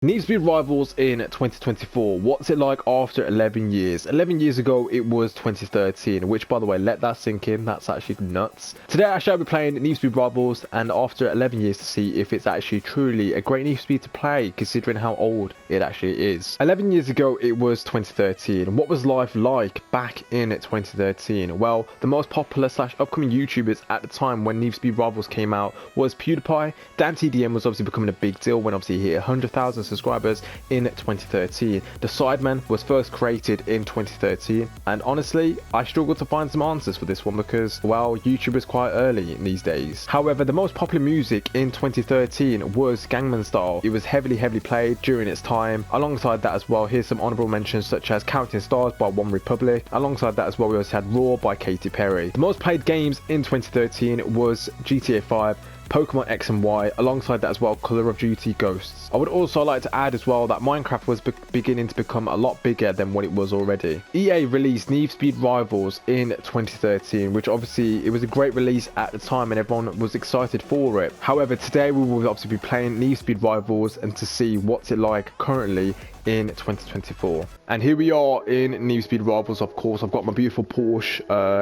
Need to be rivals in 2024. What's it like after 11 years? 11 years ago, it was 2013, which, by the way, let that sink in. That's actually nuts. Today, I shall be playing Need to be Rivals, and after 11 years to see if it's actually truly a great Need to be to play, considering how old it actually is. 11 years ago, it was 2013. What was life like back in 2013? Well, the most popular / upcoming YouTubers at the time when Need to be Rivals came out was PewDiePie. Dan TDM was obviously becoming a big deal when obviously he hit 100,000 subscribers in 2013. The Sideman was first created in 2013, and honestly I struggled to find some answers for this one because, well, YouTube is quite early in these days. However, the most popular music in 2013 was Gangnam Style. It was heavily played during its time. Alongside that as well, here's some honorable mentions such as Counting Stars by One Republic. Alongside that as well, we also had Raw by Katy Perry. The most played games in 2013 was GTA 5, Pokemon X and Y, alongside that as well Call of Duty Ghosts. I would also like to add as well that Minecraft was beginning to become a lot bigger than what it was already. EA released Need for Speed Rivals in 2013, which obviously it was a great release at the time and everyone was excited for it. However, today we will obviously be playing Need for Speed Rivals and to see what's it like currently in 2024. And here we are in Need for Speed Rivals. Of course, I've got my beautiful Porsche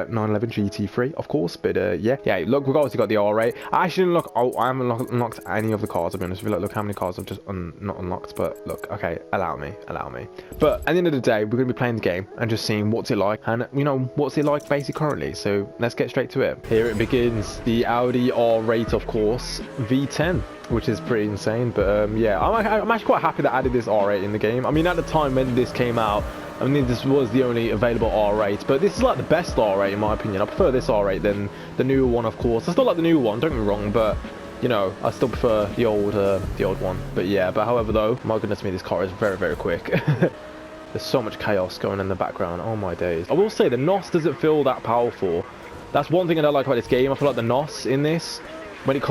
911 GT3, of course, but yeah, look, we've obviously got the R8. I actually didn't look, I haven't unlocked any of the cars, to be honest with you. Look how many cars I've just not unlocked, but look, okay, allow me. But at the end of the day, we're going to be playing the game and just seeing what's it like, and you know, what's it like basically currently. So let's get straight to it. Here it begins, the Audi R8, of course, V10. Which is pretty insane, but yeah, I'm actually quite happy that I added this R8 in the game. I mean, at the time when this came out, I mean, this was the only available R8, but this is like the best R8 in my opinion. I prefer this R8 than the newer one, of course. I still like the new one, don't get me wrong, but you know, I still prefer the old one. But yeah, but however though, my goodness me, this car is very quick. There's so much chaos going in the background. Oh my days. I will say the NOS doesn't feel that powerful. That's one thing I don't like about this game. I feel like the NOS in this, when you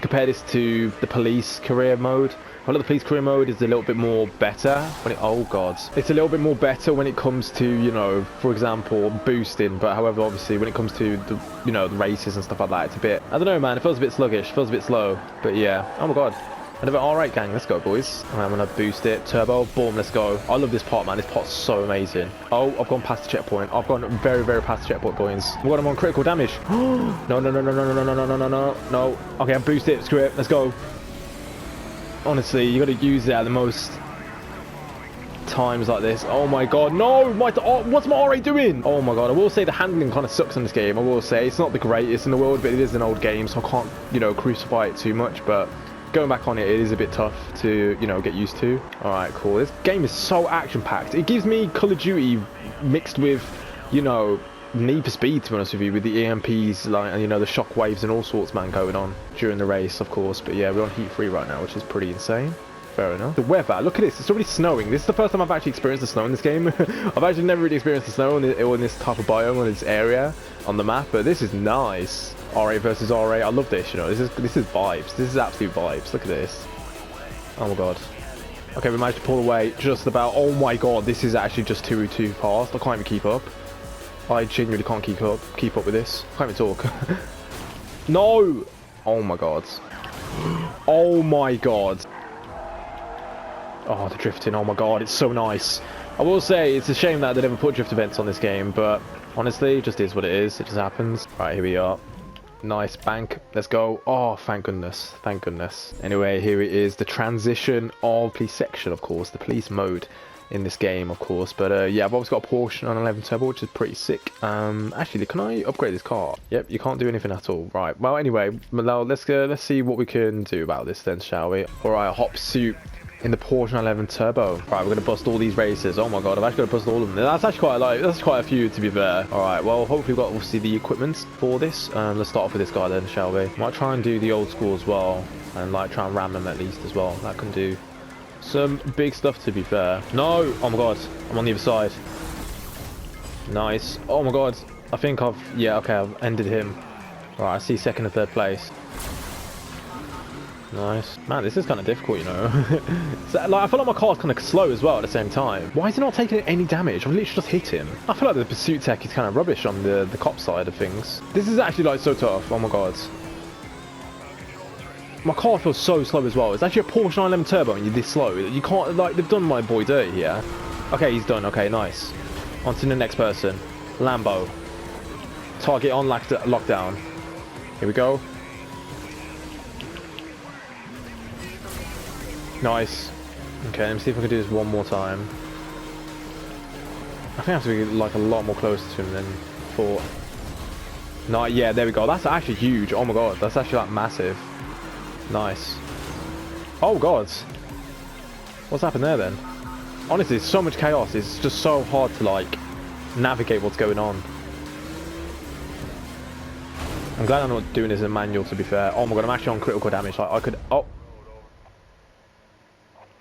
compare this to the police career mode, I feel like the police career mode is a little bit more better when it, oh god, it's a little bit more better when it comes to, you know, for example, boosting. But however, obviously when it comes to the, you know, the races and stuff like that, it's a bit, I don't know man, it feels a bit sluggish, feels a bit slow. But yeah, oh my god, another R8 gang, let's go boys. I'm gonna boost it, turbo, boom, let's go. I love this part, man, this part's so amazing. Oh, I've gone past the checkpoint. I've gone very past the checkpoint, boys. What, I'm on critical damage. No. Okay, I boost it, screw it, let's go. Honestly, you gotta use it at the most times like this. Oh my god, no, what's my R8 doing? Oh my god, I will say the handling kind of sucks in this game. I will say it's not the greatest in the world, but it is an old game, so I can't, you know, crucify it too much. But going back on it, it is a bit tough to, you know, get used to. All right, cool. This game is so action-packed. It gives me Call of Duty mixed with, you know, Need for Speed, to be honest with you, with the EMPs, like, and you know, the shock waves and all sorts, man, going on during the race, of course. But yeah, we're on heat 3 right now, which is pretty insane. Fair enough. The weather, look at this, it's already snowing. This is the first time I've actually experienced the snow in this game. I've actually never really experienced the snow in this type of biome, in this area on the map, but this is nice. R8 versus R8, I love this, you know, this is vibes. This is absolute vibes. Look at this. Oh my god. Okay, we managed to pull away just about. Oh my god, this is actually just too fast. I can't even keep up. I genuinely can't keep up with this. I can't even talk. No! Oh my god. Oh my god. Oh, the drifting, oh my god, it's so nice. I will say, it's a shame that they never put drift events on this game, but honestly, it just is what it is. It just happens. Right, here we are. Nice bank, let's go. Oh, thank goodness, thank goodness. Anyway, here it is, the transition of police section, of course, the police mode in this game, of course. But yeah, I've always got a Porsche 911 Turbo, which is pretty sick. Actually, can I upgrade this car? Yep, you can't do anything at all. Right, well, anyway, let's see what we can do about this then, shall we? All right, hop suit in the Porsche 911 Turbo. Right, we're gonna bust all these races. Oh my god, I've actually got to bust all of them. That's actually quite a few, to be fair. All right, well, hopefully we've got obviously the equipment for this. Let's start off with this guy then, shall we? Might try and do the old school as well, and like try and ram them at least as well. That can do some big stuff, to be fair. No, oh my god, I'm on the other side. Nice. Oh my god, I think I've ended him. All right, I see second and third place. Nice. Man, this is kind of difficult, you know. So, like, I feel like my car's kind of slow as well at the same time. Why is he not taking any damage? I've literally just hit him. I feel like the pursuit tech is kind of rubbish on the cop side of things. This is actually like so tough. Oh my god. My car feels so slow as well. It's actually a Porsche 911 Turbo and you're this slow. You can't, like, they've done my boy dirty here. Okay, he's done. Okay, nice. On to the next person. Lambo. Target on lockdown. Here we go. Nice. Okay, let me see if I can do this one more time. I think I have to be like a lot more closer to him than before. No, yeah, there we go. That's actually huge. Oh my god, that's actually like massive. Nice. Oh god. What's happened there then? Honestly, it's so much chaos. It's just so hard to like navigate what's going on. I'm glad I'm not doing this in manual, to be fair. Oh my god, I'm actually on critical damage. Like I could. Oh.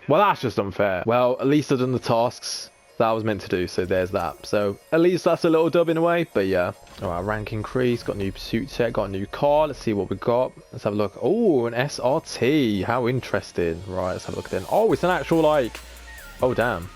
Well, that's just unfair. Well, at least I've done the tasks that I was meant to do, so there's that. So at least that's a little dub in a way, but yeah. All right, rank increase, got a new pursuit set, got a new car. Let's see what we got. Let's have a look. Oh, an SRT. How interesting. Right, let's have a look then. Oh, it's an actual like. Oh damn,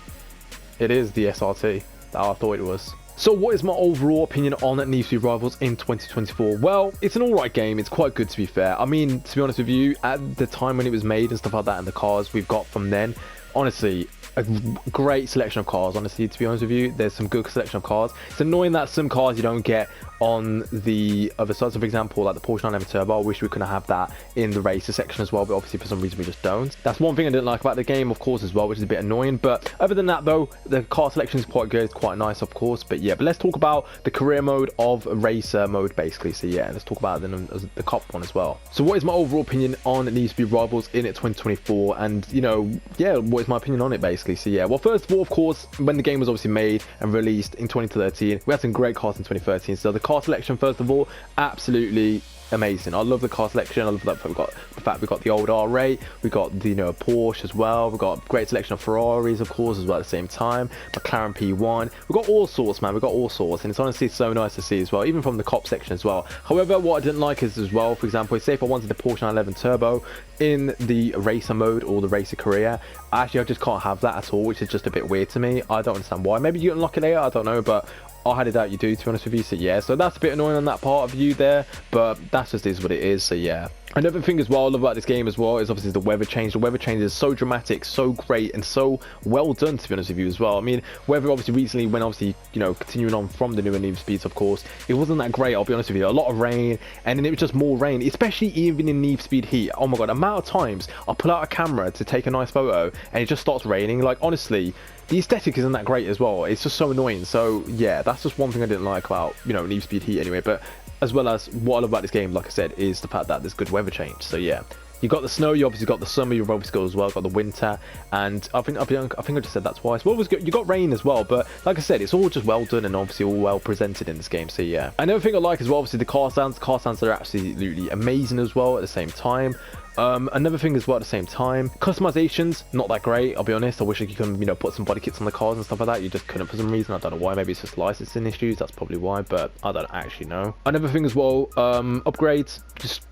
it is the SRT that I thought it was. So what is my overall opinion on Need for Speed Rivals in 2024? Well, it's an alright game. It's quite good, to be fair. I mean, to be honest with you, at the time when it was made and stuff like that, and the cars we've got from then, honestly, a great selection of cars. Honestly, to be honest with you, there's some good selection of cars. It's annoying that some cars you don't get on the other side. So for example, like the Porsche 911 Turbo, I wish we could have that in the racer section as well, but obviously for some reason we just don't. That's one thing I didn't like about the game, of course, as well, which is a bit annoying. But other than that though, the car selection is quite good. It's quite nice, of course. But yeah, but let's talk about the career mode of racer mode, basically. So yeah, let's talk about then the cop one as well. So what is my overall opinion on Need for Speed Rivals in 2024? And you know, yeah, what is my opinion on it basically? So yeah, well, first of all, of course, when the game was obviously made and released in 2013, we had some great cars in 2013. So the car selection, first of all, absolutely amazing. I love the car selection. I love that we got the fact we got the old R8, we got the Porsche as well, we got a great selection of Ferraris, of course, as well at the same time, McLaren P1. We got all sorts, man. We got all sorts, and it's honestly so nice to see as well, even from the cop section as well. However, what I didn't like is as well, for example, say if I wanted the Porsche 911 Turbo in the racer mode or the racer career, I just can't have that at all, which is just a bit weird to me. I don't understand why. Maybe you unlock it later, I don't know, but I had it out you do, to be honest with you. So yeah, so that's a bit annoying on that part of you there, but that's just is what it is. So yeah, another thing as well I love about this game as well is obviously the weather change. The weather change is so dramatic, so great, and so well done, to be honest with you as well. I mean, weather obviously recently, when obviously, you know, continuing on from the newer Need for Speeds, of course, it wasn't that great, I'll be honest with you. A lot of rain, and then it was just more rain, especially even in Need for Speed Heat. Oh my god, amount of times I pull out a camera to take a nice photo and it just starts raining. Like honestly, the aesthetic isn't that great as well. It's just so annoying. So yeah, that's just one thing I didn't like about, you know, Need for Speed Heat anyway. But as well as what I love about this game, like I said, is the fact that there's good weather change. So yeah, you got the snow, you obviously got the summer, you've obviously got as well, got the winter, and I think I just said that twice. Well, you got rain as well, but like I said, it's all just well done and obviously all well presented in this game. So yeah, another thing I like as well, obviously the car sounds. The car sounds are absolutely amazing as well at the same time. Another thing as well at the same time, customizations not that great, I'll be honest. I wish you could, you know, put some body kits on the cars and stuff like that. You just couldn't for some reason. I don't know why. Maybe it's just licensing issues, that's probably why, but I don't actually know. Another thing as well, upgrades,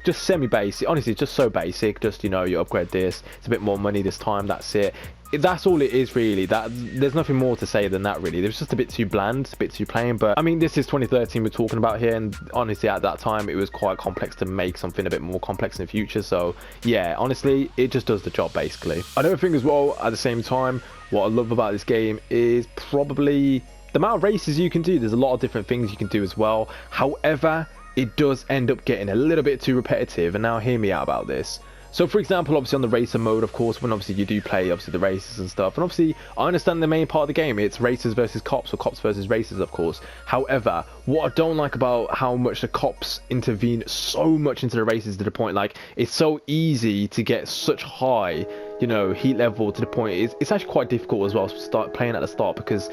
just semi basic. Honestly, just so basic. Just, you know, you upgrade this, it's a bit more money this time, that's it. That's all it is really. That there's nothing more to say than that really. It was just a bit too bland, a bit too plain. But I mean, this is 2013 we're talking about here, and honestly at that time it was quite complex to make something a bit more complex in the future. So yeah, honestly it just does the job basically. Another thing as well at the same time, what I love about this game is probably the amount of races you can do. There's a lot of different things you can do as well. However, it does end up getting a little bit too repetitive, and now hear me out about this. So for example, obviously on the racer mode, of course, when obviously you do play obviously the races and stuff, and obviously I understand the main part of the game, it's racers versus cops, or cops versus racers, of course. However, what I don't like about how much the cops intervene so much into the races, to the point like it's so easy to get such high, you know, heat level, to the point it's actually quite difficult as well to start playing at the start, because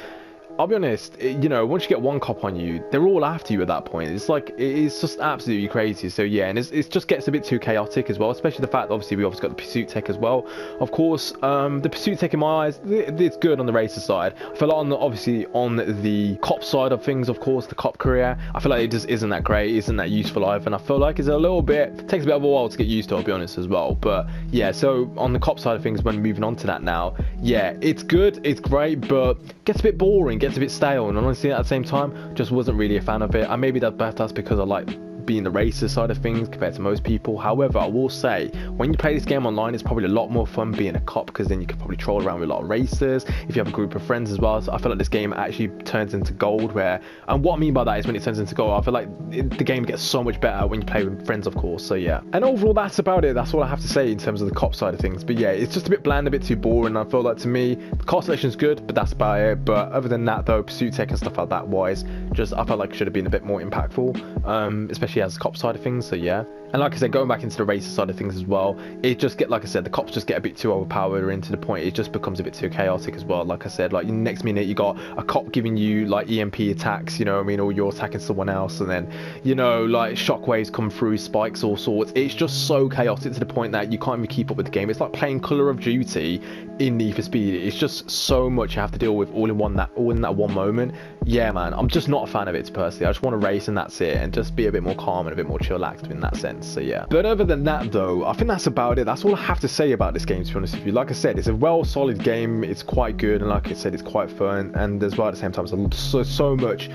I'll be honest, you know, once you get one cop on you, they're all after you at that point. It's like, it's just absolutely crazy. So yeah, and it just gets a bit too chaotic as well, especially the fact that obviously we obviously got the pursuit tech as well. Of course, the pursuit tech in my eyes, it's good on the racer side. I feel like obviously on the cop side of things, of course, the cop career, I feel like it just isn't that great, isn't that useful either, and I feel like it's a little bit, takes a bit of a while to get used to, I'll be honest as well. But yeah, so on the cop side of things, when moving on to that now, yeah, it's good, it's great, but gets a bit boring, gets a bit stale, and honestly at the same time just wasn't really a fan of it. And maybe that's because I like being the racer side of things compared to most people. However, I will say when you play this game online, it's probably a lot more fun being a cop, because then you can probably troll around with a lot of racers if you have a group of friends as well. So I feel like this game actually turns into gold, where, and what I mean by that is when it turns into gold, I feel like the game gets so much better when you play with friends, of course. So yeah, and overall that's about it. That's all I have to say in terms of the cop side of things. But yeah, it's just a bit bland, a bit too boring. I feel like, to me, the car selection is good, but that's about it. But other than that though, pursuit tech and stuff like that wise, just I felt like it should have been a bit more impactful, especially as the cop side of things. So yeah, and like I said, going back into the racer side of things as well, it just like I said, the cops just get a bit too overpowered, and to the point it just becomes a bit too chaotic as well. Like I said, like next minute you got a cop giving you like EMP attacks, you know what I mean, or you're attacking someone else, and then, you know, like shockwaves come through, spikes, all sorts. It's just so chaotic to the point that you can't even keep up with the game. It's like playing Call of Duty in Need for Speed. It's just so much you have to deal with all in that one moment. Yeah man, I'm just not a fan of it personally. I just want to race and that's it, and just be a bit more calm and a bit more chillaxed in that sense. So yeah, but other than that though, I think that's about it. That's all I have to say about this game, to be honest with you. Like I said, it's a well solid game. It's quite good, and like I said, it's quite fun, and as well at the same time it's so much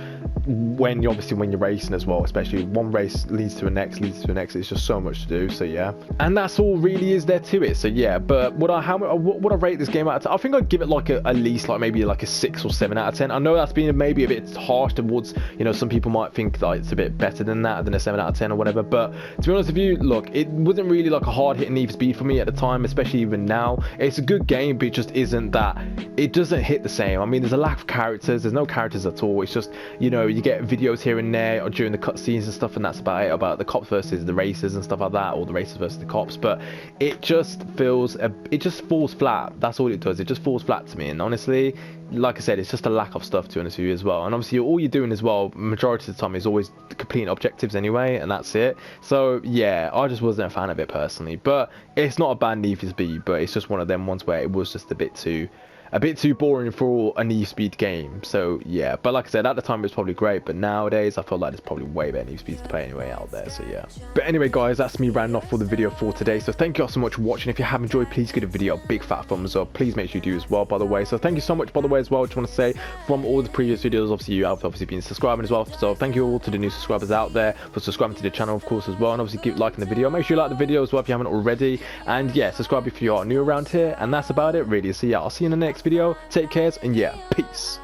when you're racing as well, especially one race leads to a next. It's just so much to do. So yeah, and that's all really is there to it. So yeah, but would I rate this game out of 10? I think I'd give it like at least like maybe like a 6 or 7 out of 10. I know that's been maybe a bit harsh towards, you know, some people might think like it's a bit better than that, than a 7 out of 10 or whatever, but to be honest with you, look, it wasn't really like a hard hitting Need for Speed for me at the time, especially even now. It's a good game, but it just isn't that, it doesn't hit the same. I mean, there's a lack of characters, there's no characters at all. It's just, you know, you get videos here and there or during the cutscenes and stuff, and that's about it, about the cops versus the racers and stuff like that, or the racers versus the cops. But it just falls flat. That's all it does. It just falls flat to me, and honestly, like I said, it's just a lack of stuff, to be honest with you, as well. And obviously all you're doing as well majority of the time is always completing objectives anyway, and that's it. So yeah, I just wasn't a fan of it personally, but it's not a bad Need for Speed, but it's just one of them ones where it was just a bit too boring for a Need for Speed game. So yeah, but like I said, at the time it was probably great, but nowadays I feel like there's probably way better Need for Speeds to play anyway out there. So yeah, but anyway guys, that's me rounding off for the video for today. So thank you all so much for watching. If you have enjoyed, please give the video a big fat thumbs up. Please make sure you do as well, by the way. So thank you so much, by the way, as well. I just want to say, from all the previous videos, obviously you have obviously been subscribing as well, so thank you all to the new subscribers out there for subscribing to the channel, of course, as well. And obviously keep liking the video. Make sure you like the video as well if you haven't already, and yeah, subscribe if you are new around here. And that's about it really. So yeah, I'll see you in the next video. Take care, and yeah, peace.